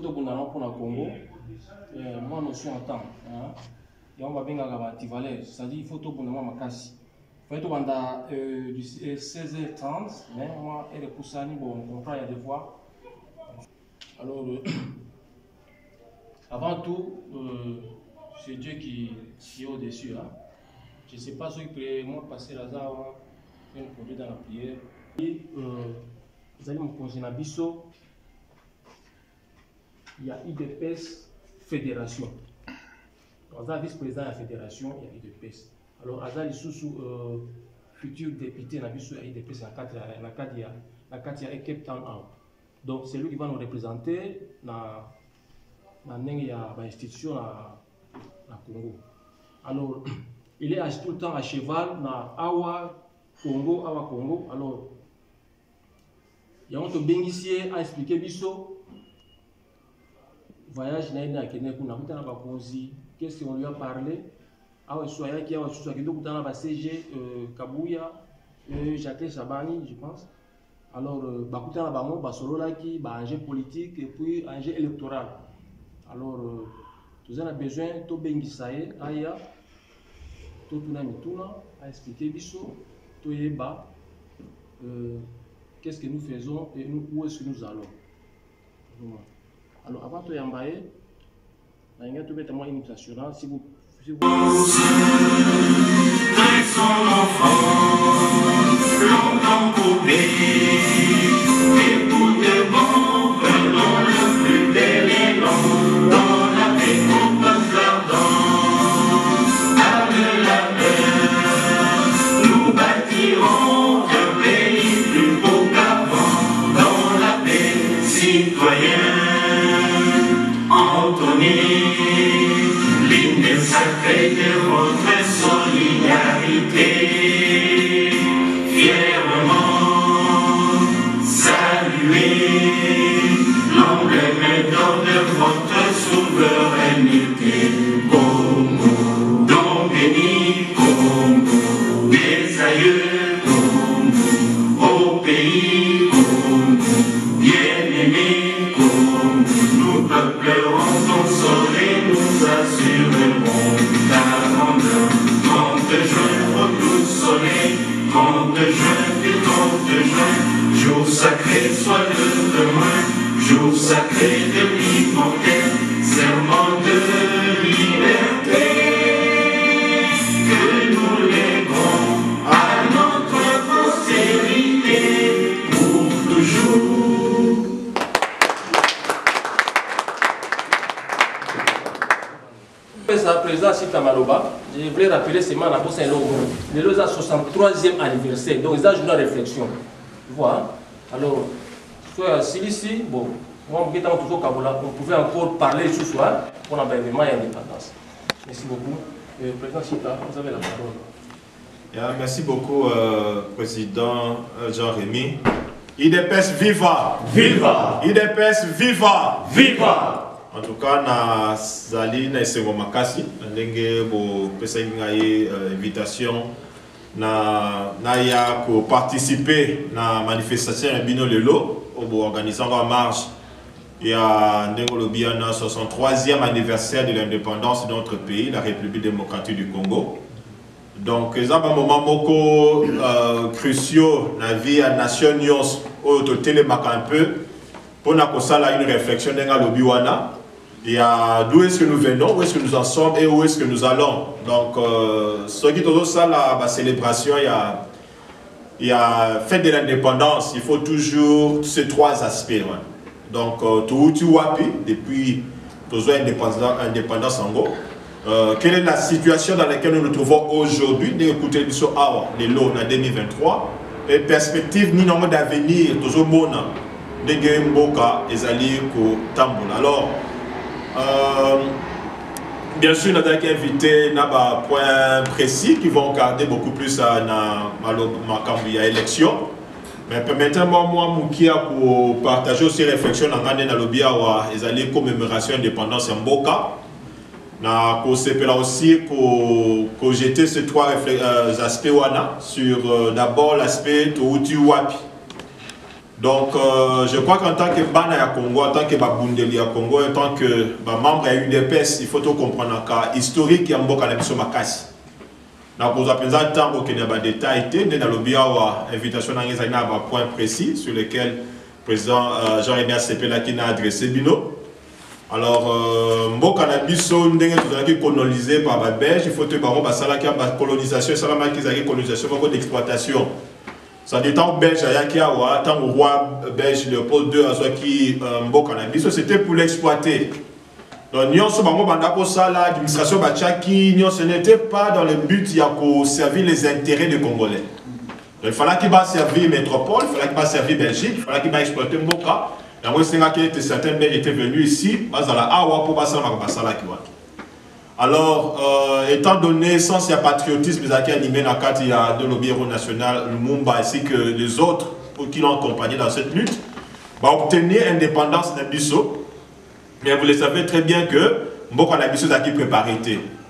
photo pour le Congo, moi je suis en temps. Et on va bien avoir antivalère, c'est-à-dire photo pour moi ma casse. Il faut être du 16h30, mais moi et les poussani, bon, on comprend, il y a des voix. Alors, avant tout, c'est Dieu qui est au-dessus. Hein. Je ne sais pas ce qui moi passer là, faire une produit dans la prière. Et vous allez me conseiller Bisso. Il y a IDPS Fédération. Vous avez vice-président de la fédération, il y a IDPS. Alors, Azali sous futur député na biso IDPS la Katia et Cape Town. Donc, c'est lui qui va nous représenter dans l'institution na Congo. Alors, il est tout le temps à cheval na Awa Congo. Alors, il y a un bénéficiaire à expliquer biso voyage na Kenya kuna kutana ba konzi. Qu'est-ce qu'on lui a parlé? Ah ouais, soit qui a soit qui donc dans la CG Kabuya, Jacques Chabani, je pense. Alors, bakuta na bango basolo là qui ba enjeu politique et puis enjeu électoral. Alors, nous avons besoin de bengisaye aya, tout tuna mituna à expliquer biso, to yeba qu'est-ce que nous faisons et où est-ce que nous allons. Alors, avant de yambaye, il y a tout bêtement une nationale. Si vous sacré de votre solidarité, fièrement saluer l'emblème d'or de votre souveraineté. Congo, don béni Congo, des aïeux Congo, au pays Congo, bien-aimé Congo, nous peuplerons ton soleil, nous assurerons ta grandeur. 30 juin, retour soleil, 30 juin, puis 30 juin, jour sacré soit le demain, jour sacré de l'immortel, serment de liberté, que nous lèverons à notre postérité pour toujours. Président Sita Maloba, je voulais rappeler seulement la Bosse Saint-Logo. Le 63e anniversaire, donc ils ont une réflexion. Voilà. Alors, ici, bon, moi, on pouvait encore parler ce soir pour l'avènement et l'indépendance. Merci beaucoup. Président Sita, vous avez la parole. Merci beaucoup, Président Jean-Rémy. IDPS viva! Viva! IDPS viva! Viva! En tout cas, na zali na esengo makasi ndenge bo pesa ngai invitation na ya ko participer na manifestation ya bino lelo bo organisant en marche ya ndenge lobi na 63e anniversaire de l'indépendance de notre pays, la République démocratique du Congo. Donc ça un moment moko crucial na vie à nation nyos au totel un peu pour na kosala une réflexion ndenge lobi wana. Il y a d'où est-ce que nous venons, où est-ce que nous en sommes et où est-ce que nous allons. Donc, ce qui est ça, la célébration, il y a fête de l'indépendance, il faut toujours ces trois aspects. Ouais. Donc, tout tu wapi, depuis indépendance en gros. Quelle est la situation dans laquelle nous nous trouvons aujourd'hui, d'écouter le saut les lots en 2023, et perspective ni nombre d'avenir, toujours bon, de Mboka et Zali ko Tamboul. Alors, bien sûr, nous avons invité un point précis qui vont garder beaucoup plus à l'élection. Mais permettez-moi, moi, pour partager aussi les réflexions dans les commémorations d'indépendance en Mboka. Nous aussi pour jeter ces trois aspects sur d'abord l'aspect Touti Wapi. Donc, je crois qu'en tant que Bana ya Congo, en tant que Babundeli ya Congo, en tant que membre de l'UDPS, il faut tout comprendre que historique ya Mboka na biso makasi. Donc, vous avez besoin de temps pour qu'il y ait des détails. Dans le bureau, invitation à un point précis sur lequel le président Jean-Rémy Sepela qui a adressé Bino. Alors, Mboka na biso, nous avons colonisé par les Belges. Il faut que nous ayons une colonisation, une colonisation d'exploitation. Ça dit tant belge à tant au roi belge Léopold II qui Mboka na biso, c'était pour l'exploiter. Donc nous sommes l'administration Bachaki, ce n'était pas dans le but de servir les intérêts des Congolais. Donc il fallait qu'il va servir métropole, il fallait qu'il va servir Belgique, il fallait qu'il va exploiter Mboka. Et moi c'est certains Belges étaient venus ici, pour passer alors, étant donné sans le patriotisme qui animé dans le cadre de l'Obéro national, le Lumumba ainsi que les autres qui l'ont accompagné dans cette lutte, va obtenir l'indépendance de Bisso. Mais vous le savez très bien que Mboka na biso a préparé.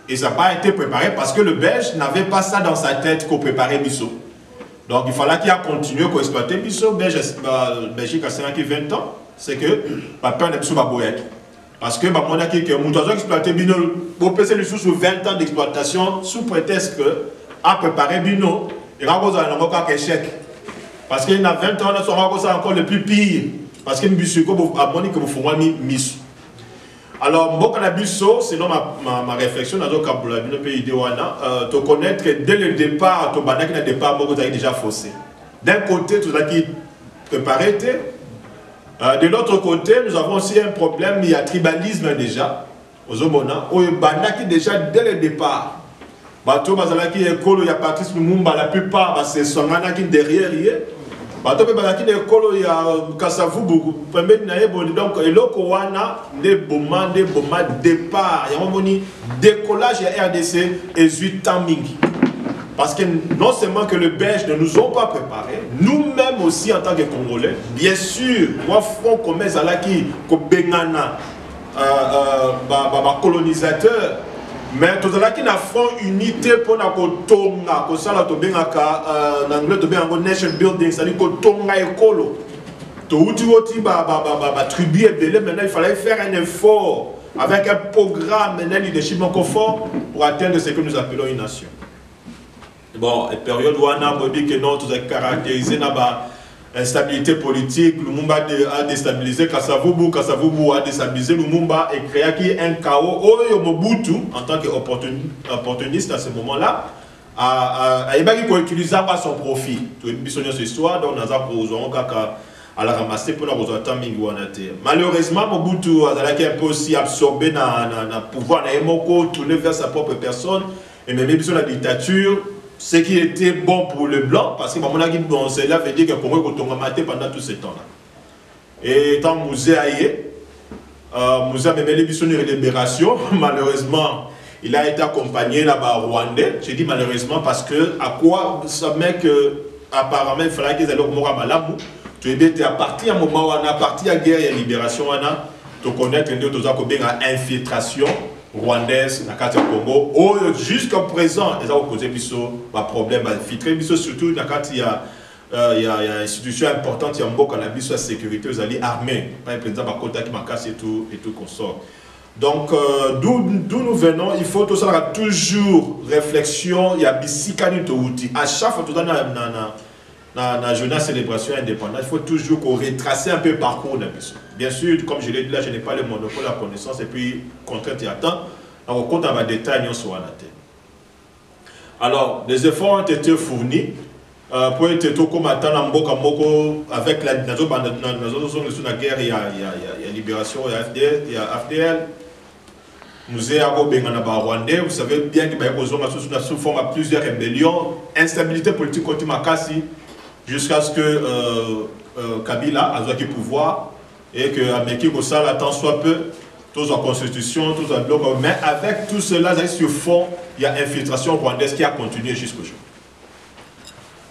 Et ça n'a pas été préparé parce que le Belge n'avait pas ça dans sa tête qu'on préparait Bisso. Donc il fallait qu'il a continué à exploiter Bisso. Belgique a 20 ans, c'est que papa n'a pas boyé. Parce que mon aki que mon doit exploiter Bino pour passer le sous 20 ans d'exploitation sous prétexte que a préparé Bino il va causer un encore échec. Parce qu'il y a 20 ans on sera encore le plus pire parce que Mbisuko a moni que vous faites mis. Alors Mboka na biso selon ma réflexion dans le pays de Wana te connaître que dès le départ to banaki na départ Mboka a déjà faussé. D'un côté tout ça qui préparé de l'autre côté, nous avons aussi un problème, il y a tribalisme déjà. Aux Omona, où il déjà dès le départ. Bateau Bazalaki et Kolo, il y a Patrice Lumumba, la plupart, c'est son qui derrière. Bateau Bazalaki et Kolo, il y a Kassavou, donc, et l'Okowana, des bombards départ. Il y a un décollage à RDC et 8 ans mingi. Parce que non seulement que les Belges ne nous ont pas préparés, nous-mêmes aussi en tant que Congolais, bien sûr, moi, front comme Zalaki, comme Bengana, colonisateur, mais tout ça qui n'a front unité pour la Tonga, comme ça, la Tobengaka, en anglais, Tobengaka Nation Building, c'est-à-dire que Tonga et Kolo. Tout tribu et belé, maintenant il fallait faire un effort avec un programme, un leadership confort pour atteindre ce que nous appelons une nation. Bon, la période où on a dit que non, tout est caractérisé par l'instabilité politique, Lumumba a déstabilisé Kasavubu a déstabilisé Lumumba et créé un chaos. Mobutu, en tant qu'opportuniste à ce moment-là, a utilisé à son profit. Tout est cette histoire, donc nous avons à la ramasser pour la résultat. Malheureusement, Mobutu a un peu aussi absorbé dans le pouvoir, tourné vers sa propre personne, et même la dictature. Ce qui était bon pour le blanc, parce que cela veut dire que Congo est maté pendant tout ce temps-là. Et tant Mouzé Aïe, Mouzé a même les de libération, malheureusement, il a été accompagné là-bas au Rwandais. J'ai dit malheureusement parce que, à quoi ça met que, apparemment, il fallait qu'ils aient au Mora Malamou. Tu es à partir du moment où on a parti à guerre et à libération, on a, tu connais que nous avons une infiltration rwandaise dans le cadre du Congo. Jusqu'à présent, ils ont causé des problèmes infiltrés, surtout dans le cadre il y a une institution importante, il y a un beau cannabis, la sécurité, vous allez armés, par le président Bakota qui m'a cassé et tout consort. Donc, d'où nous venons, il faut tout ça, toujours réflexion, il y a Bissikani Touti. À chaque fois, dans la journée de célébration indépendante, il faut toujours retracer un peu le parcours. Bien sûr, comme je l'ai dit là, je n'ai pas le monopole de la connaissance et puis, contrainte et attend. Donc, on compte en détail sur la tête. Alors, les efforts ont été fournis pour être tout comme attendre avec la guerre, il y a libération, il y a FDL. Nous avons Rwandais, vous savez bien qu'il y a sous forme à plusieurs rébellions, instabilité politique contre Makassi, jusqu'à ce que Kabila a eu le pouvoir et que Ameki Gossal attend soit peu, tous en constitution, tous en bloc, mais avec tout cela, sur fond, il y a infiltration rwandaise qui a continué jusqu'au jour.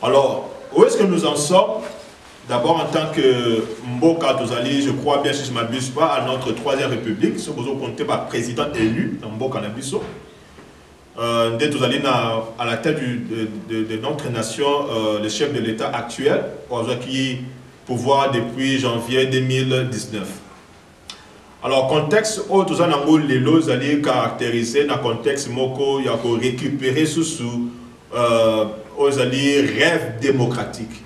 Alors, où est-ce que nous en sommes? D'abord, en tant que Mboka Tozali, je crois bien, si je ne m'abuse pas, à notre 3e République, si vous comptez par président élu dans Mboka Nabiso. Dès Tozali à la tête de notre nation, le chef de l'État actuel, qui pouvoir depuis janvier 2019. Alors, contexte où tout ça, les lots allaient caractériser dans le contexte moko, il y a pour récupérer sous aux alliés rêve démocratique.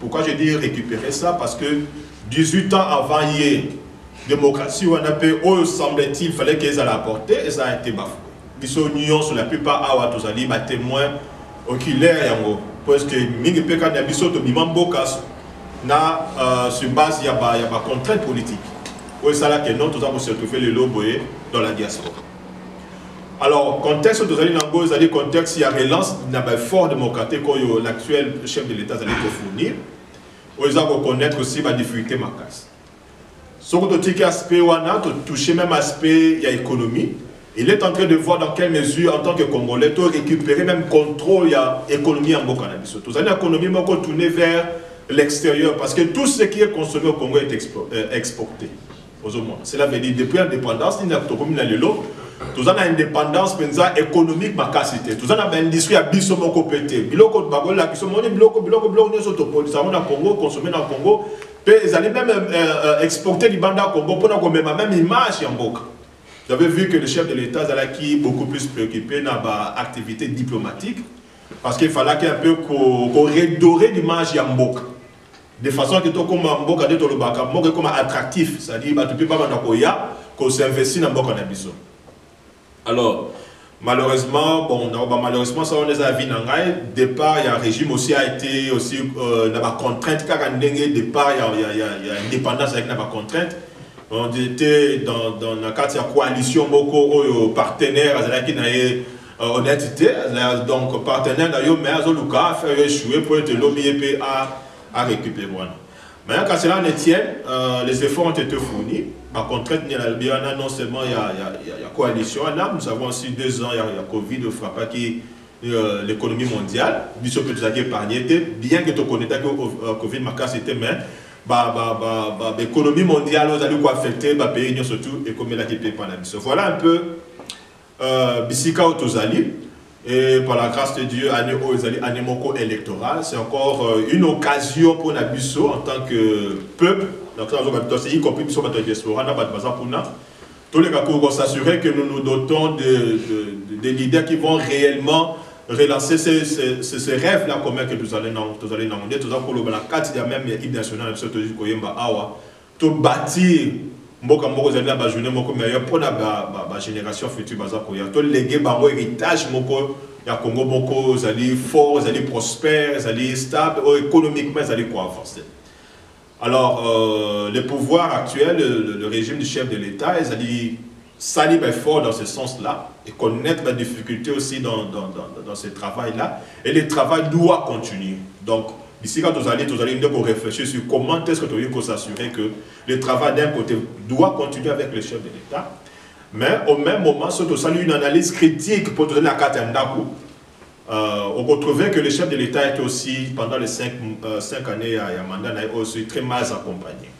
Pourquoi je dis récupérer ça? Parce que 18 ans avant hier, démocratie, on a pu, semble-t-il, fallait qu'ils allaient apporter et ça a été bafoué. Ils sont unions sur la plupart à tous alliés, témoins oculaires, parce que mingi peka na biso to bimamboka na sur base il y a pas contrainte politique. Oui, ça là que non, tout ça pour se retrouver les lobes dans la diaspora. Alors, contexte de vous allez contexte, il y a relance d'un fort démocratique que l'actuel chef de l'État allait fournir. Vous allez reconnaître aussi la difficulté macasse. Ce que aspect, on a touché même aspect, il y a économie. Il est en train de voir dans quelle mesure, en tant que Congolais, tu récupérer même contrôle, il y a économie en Bocanabiso. Tout ça, l'économie est tournée vers l'extérieur parce que tout ce qui est consommé au Congo est exporté. Cela veut dire depuis l'indépendance, il y a une indépendance économique, ma capacité. Tout ça, il y a une industrie à biso mon copété. Biloko de bagola, qui sont monnaie, biloko, nous sommes au Congo, ça on a Congo, consommé dans le Congo. Ils allaient même exporter du banda au Congo pour qu'on ait même image en Boka. Vous avez vu que le chef de l'État est beaucoup plus préoccupé dans l'activité diplomatique parce qu'il fallait un peu qu'on redorer l'image en Boka. De façon que tout comme Mboka de Tolobaka, Mboka comme attractif, c'est-à-dire que tu peux pas qu'on s'investit dans Mboka Nabiso. Alors, malheureusement, malheureusement, ça on les a vu dans le départ, il y a un régime aussi a été aussi dans la contrainte, car départ, il y a une dépendance avec la contrainte. On était dans la carte de coalition, beaucoup partenaires, qui ont honnêteté, donc partenaires d'ailleurs, mais ils ont fait échouer pour être lobbyé à récupérer. Maintenant, quand cela en tient, les efforts ont été fournis. Par contre, non seulement il y a coalition, nous avons aussi 2 ans, il y a Covid, il frappe l'économie mondiale. Nous sommes épargnés, bien que tu connais que Covid m'a cassé, mais l'économie mondiale, vous allez affecter les pays, surtout l'économie qui peut pas. Voilà un peu Bissika Otozali. Et par la grâce de Dieu, année électorale, c'est encore une occasion pour Nabiso en tant que peuple, donc y compris la diaspora, tous les cas pour s'assurer que nous nous dotons de leaders qui vont réellement relancer ces rêves-là communs que nous allons demander. Tout ça pour le cadre, il y a même l'hymne national, tout bâtir. Mboka moko zali na ba journée moko meilleur pour la génération future baza ko ya to léguer bango héritage moko ya Congo moko zali fort, zali prospère, zali stable économiquement zali quoi avancer. Alors le pouvoir actuel, le régime du chef de l'État, ils allaient salir fort dans ce sens-là et connaître la difficulté aussi dans ce travail-là et le travail doit continuer. Donc ici, quand vous allez réfléchir sur comment est-ce que vous pouvez s'assurer que le travail d'un côté doit continuer avec le chef de l'État, mais au même moment, surtout ça une analyse critique pour donner la carte à Ndaku. On retrouvait que le chef de l'État était aussi, pendant les 5 années à Yamanda, aussi très mal accompagné.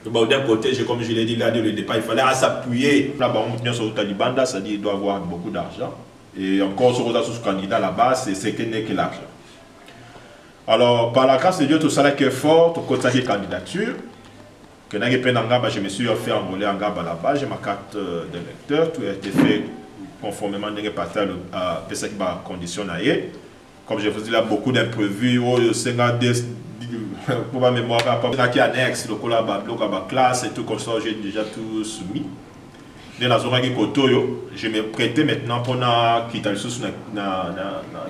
D'un côté, comme je l'ai dit là dès le départ, il fallait s'appuyer. Là-bas, on sur le Taliban, ça dit qu'il doit avoir beaucoup d'argent. Et encore sur le candidat là-bas, c'est que n'est que l'argent. Alors, par la grâce de Dieu, tout ça qui est fort, tout côté de candidature, que je me suis fait envoler en Gaba là-bas, j'ai ma carte d'électeur, tout a été fait conformément à ces conditions. Comme je vous dis là, beaucoup d'imprévus, pour ma mémoire, qui annexe, le classe et tout comme ça, j'ai déjà tout soumis. Dans la zone de je me prêtais maintenant pour quitter le sous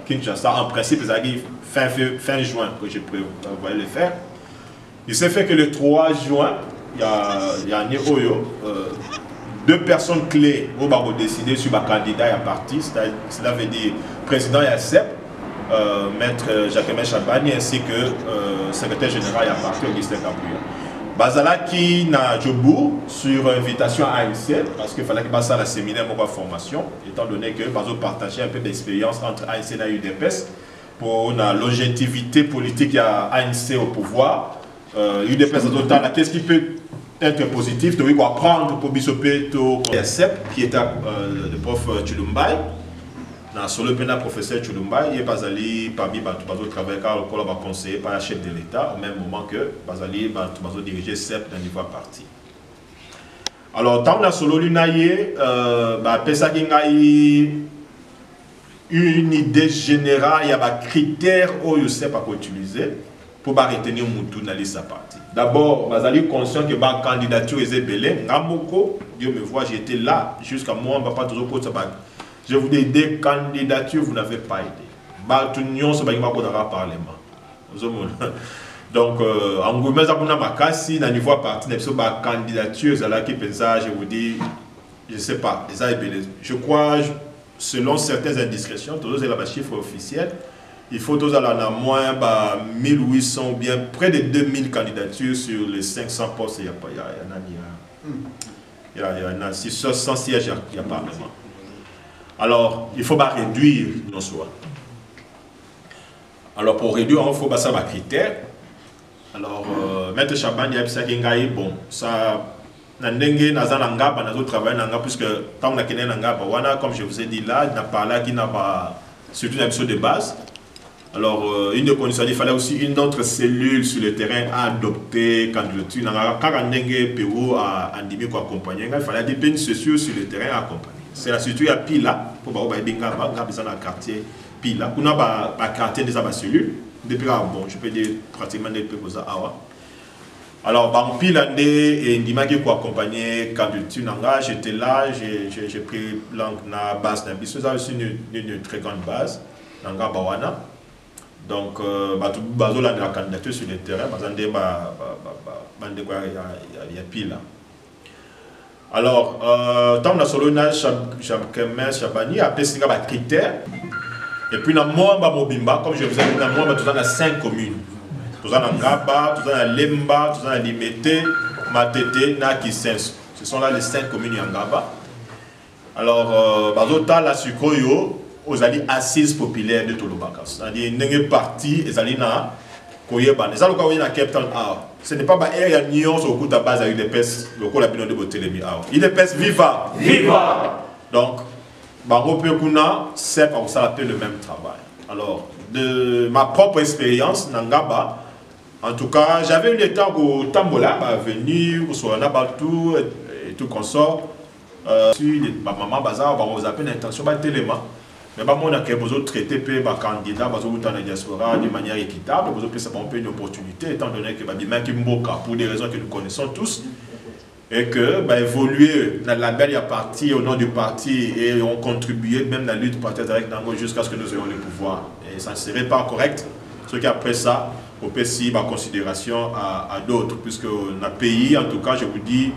Kinshasa. En principe, c'est fin juin que je prévoyais le faire. Il s'est fait que le 3 juin, il y a un Oyo, 2 personnes clés qui ont décidé sur le candidat et à parti. Cela veut dire président Yassep, maître Jacques Chabani ainsi que secrétaire général et à parti Augustin Kabouya. Bazala qui n'a Djobourg sur invitation à ANC, parce qu'il fallait que ça la séminaire pour formation, étant donné que Bazo partageait un peu d'expérience entre ANC et UDPS pour la longévité politique à ANC au pouvoir. UDPS total, qu'est-ce qui peut être positif, tu dois apprendre pour Bissopé, qui était le prof Chulumbai. na solo pena professeur Chulumba il est basali parmi ba tout travailler car le ba conseiller par la chef de l'État au même moment que basali ba tout diriger CEP dans niveau parti. Alors tant na solo lunaye ba pesa kingai une idée générale, il y a des critères où je sais pas quoi utiliser pour retenir mon dans liste parti. D'abord, je suis conscient que ma candidature est belée. Dieu me voit, j'étais là jusqu'à moi, je ne vais pas toujours pour ça. Je vous dis des candidatures, vous n'avez pas aidé. Tout le monde se bat dans le parlement. Donc, en gros, je vais niveau parti, ma candidature, je vous dis, je ne sais pas, je crois. Selon certaines indiscrétions, tous les chiffres officiels, il faut tous à moins 1800 ou bien près de 2000 candidatures sur les 500 postes. Il y a 600 sièges, il n'y a pas vraiment. Alors, il faut réduire nos choix. Alors, pour réduire, il faut ça critères. Alors, Maître Chaban, il y a ça qui est bon. Ça. Puisque tant comme je vous ai dit là, n'a pas là qui n'a pas surtout l'épisode de base. Alors une des conditions, il fallait aussi une autre cellule sur le terrain à adopter candidature. Quand on a Pérou à Andimi pour accompagner, il fallait une cellule sur le terrain à accompagner. C'est la structure à Pila pour avoir des quartier Pila. On a un quartier des cellules depuis bon, je peux dire pratiquement depuis ça. Alors, Bampi l'année et Ndimaki pour accompagner candidature Nanga, j'étais là, j'ai pris la base d'un bisou, ça aussi une très grande base, Nanga Bawana. Donc, tout bazo la candidature sur le terrain, il y a pile là. Alors, tant que solo na Chabani a pesé des critères, et puis dans Moamba Mobimba, comme je vous ai dit, dans Moamba, tout ça, on a 5 communes. Tout ça dans Ngaba, tout ça dans Lemba, tout ça dans Limete, Matete, Nakisens. Ce sont là les 5 communes en Ngaba. Alors, Bazota, la Sukoyo, aux alliés assises populaires de Tolobaka. C'est-à-dire, une partie, les alliés na Koyeba. Les alliés na Cape Town. Ce n'est pas il y a une nuance au coup de base avec des pèses, le coup de la de Botelemi. Il est pèses viva. Viva! Donc, Bango Pekuna, c'est pour ça appelle le même travail. Alors, de ma propre expérience, Nangaba, en tout cas, j'avais eu le temps au Tambola, venir, au Soanabatou et tout consort. Sur ma maman Bazar, on vous appelle l'intention de téléma. Mais on a besoin de traiter les candidats dans la diaspora de manière équitable. Vous avez une opportunité, étant donné que pour des raisons que nous connaissons tous, et que évoluer dans la belle partie au nom du parti et ont contribué même dans la lutte partisane avec Nango jusqu'à ce que nous ayons le pouvoir. Et ça ne serait pas correct. Ce qu'après ça, on peut aussi en considération à d'autres, puisque dans le pays, en tout cas, je vous dis,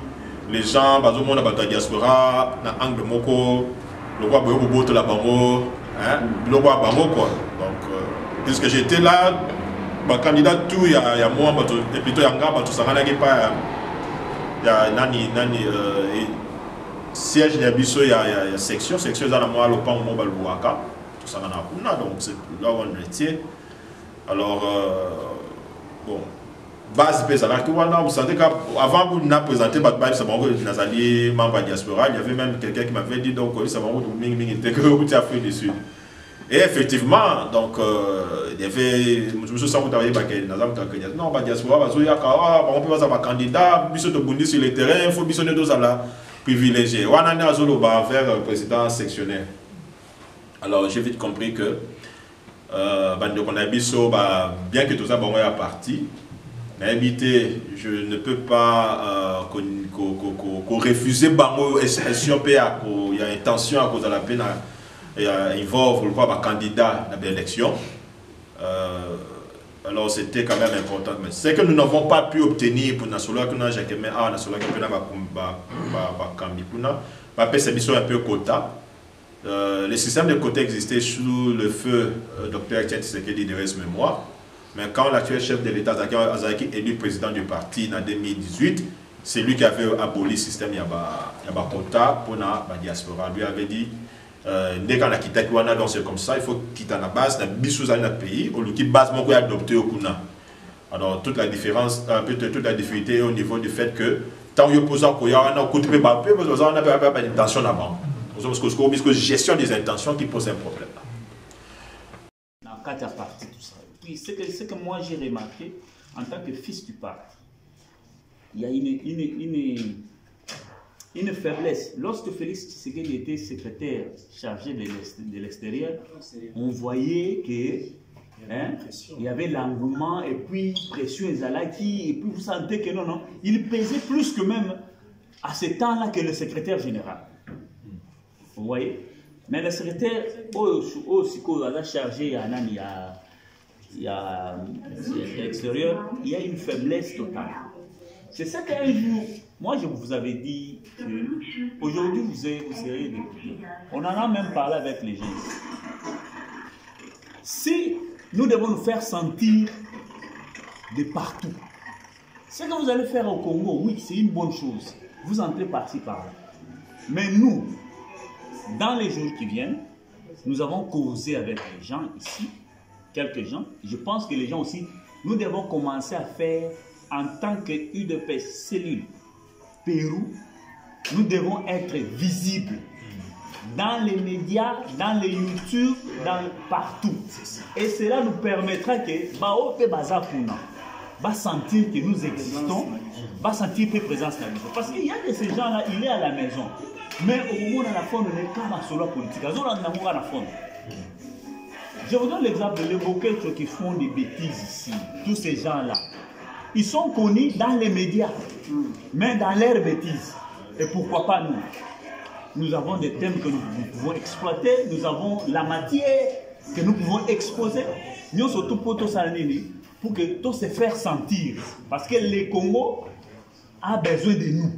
les gens, dans la diaspora, dans l'angle moko, le roi Bobo de la Bango, le roi Bango quoi. Donc, puisque j'étais là, le candidat tout, il y a moi, et plutôt il y a tout ça, il y a nani siège de Bisso, il y a section dans la moi le pan mobile Waka, tout ça donc c'est là où on était. Alors bon base pesala que vous sentez qu'avant vous n'a présenté votre bail c'est bon que Nazali membre diaspora, il y avait même quelqu'un qui m'avait dit donc c'est bon que que vous avez fait dessus. Et effectivement, donc, il y avait, je me souviens que vous avez non, diaspora, on peut avoir un candidat, il de Bundi sur le terrain, il faut bisonner deux à la privilégié. On a un vers le président sectionnaire. Alors, j'ai vite compris que, bien que tout ça, est parti, mais je ne peux pas refuser Bango expression PA, il y a intention à cause de la peine. Et il va un candidat dans l'élection. Alors c'était quand même important. Mais c'est que nous n'avons pas pu obtenir pour Nasola que nous avons jamais Nasola que nous avons un peu quota. Le système de quota existait sous le feu Dr. Etienne Tshisekedi de mémoire. Mais quand l'actuel chef de l'État Azaki est élu président du parti en 2018, c'est lui qui avait aboli le système il y a quota pour la diaspora. Lui avait dit dès qu'on a quitté Kouana, donc c'est comme ça, il faut quitter la base, dans le pays, au lieu de base, on peut adopter au Kuna. Alors, toute la différence, toute la difficulté au niveau du fait que, tant que vous posez un coup, on a pas d'intention là-bas. Parce que gestion des intentions qui pose un problème. Quand tu as parti tout ça. Puis ce que moi j'ai remarqué, en tant que fils du parti, il y a une faiblesse. Lorsque Félix Tshisekedi était secrétaire chargé de l'extérieur, on voyait que il y avait l'engouement et puis pression Ezalaki, et puis vous sentez que non, il pesait plus que même à ce temps-là que le secrétaire général. Vous voyez? Mais le secrétaire aussi a chargé à l'extérieur, il y a une faiblesse totale. C'est ça qu'un jour, moi je vous avais dit qu'aujourd'hui vous serez député. On en a même parlé avec les gens. Si nous devons nous faire sentir de partout, ce que vous allez faire au Congo, oui, c'est une bonne chose. Vous entrez par-ci, par-là. Mais nous, dans les jours qui viennent, nous avons causé avec les gens ici, quelques gens. Je pense que les gens aussi, nous devons commencer à faire en tant que UDPS cellule Pérou, nous devons être visibles dans les médias, dans les YouTube, partout. Et cela nous permettra que va sentir que nous existons, va sentir que présence dans la maison. Parce qu'il y a de ces gens-là, il est à la maison. Mais au moment de la fond, on n'est qu'à la politique. Je vous donne l'exemple de l'évoquer qui font des bêtises ici. Tous ces gens-là, ils sont connus dans les médias, mais dans leurs bêtises. Et pourquoi pas nous? Nous avons des thèmes que nous pouvons exploiter, nous avons la matière que nous pouvons exposer. Nous surtout pour tout ça, pour que tout se faire sentir. Parce que le Congo a besoin de nous.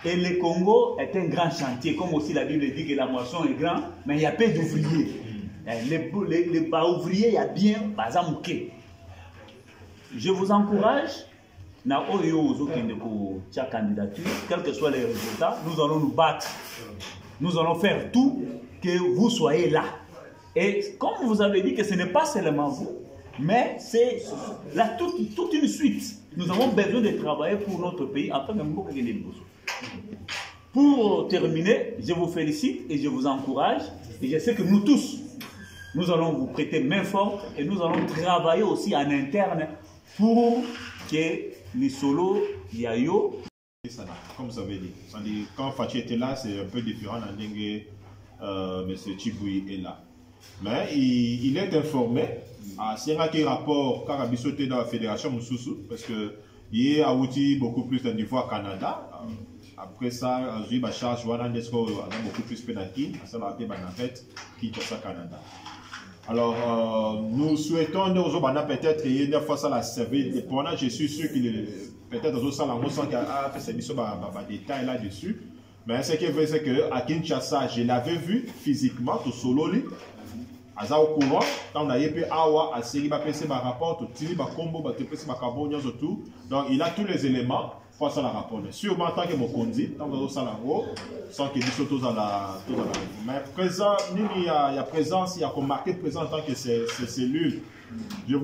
Et le Congo est un grand chantier, comme aussi la Bible dit que la moisson est grande, mais il y a peu d'ouvriers. Les ouvriers, il y a bien, par exemple, je vous encourage, candidature, quels que soient les résultats, nous allons nous battre. Nous allons faire tout que vous soyez là. Et comme vous avez dit que ce n'est pas seulement vous, mais c'est toute une suite. Nous avons besoin de travailler pour notre pays afin de nous gagner des besoins. Pour terminer, je vous félicite et je vous encourage. Et je sais que nous tous, nous allons vous prêter main forte et nous allons travailler aussi en interne pour que les solos, Yayo. Comme vous avez dit, quand Fachi était là, c'est un peu différent. M. Chiboui est là. Mais il est informé. C'est un rapport Karabisoté dans la fédération Moussoussou, parce qu'il y a beaucoup plus de niveau au Canada. Après ça, il y a charge beaucoup plus pénalité, ça va être qui est au Canada. Alors, nous souhaitons peut-être une fois ça la servir. Pendant je suis sûr qu'il peut-être dans ça on sent qu'il y a des détails là-dessus. Mais ce qui est vrai, c'est qu'à Kinshasa, je l'avais vu physiquement, tout solo. Au courant, quand on a eu Awa, à Série, il rapport, tout le combo, tout. Donc, il a tous les éléments pour ça la rapport. Sûrement, en tant que Mokondi, tant que nous sommes sans qu'il y ait tous à la. Mais présent, il y a présence, il y a marqué présent en tant que ces cellules.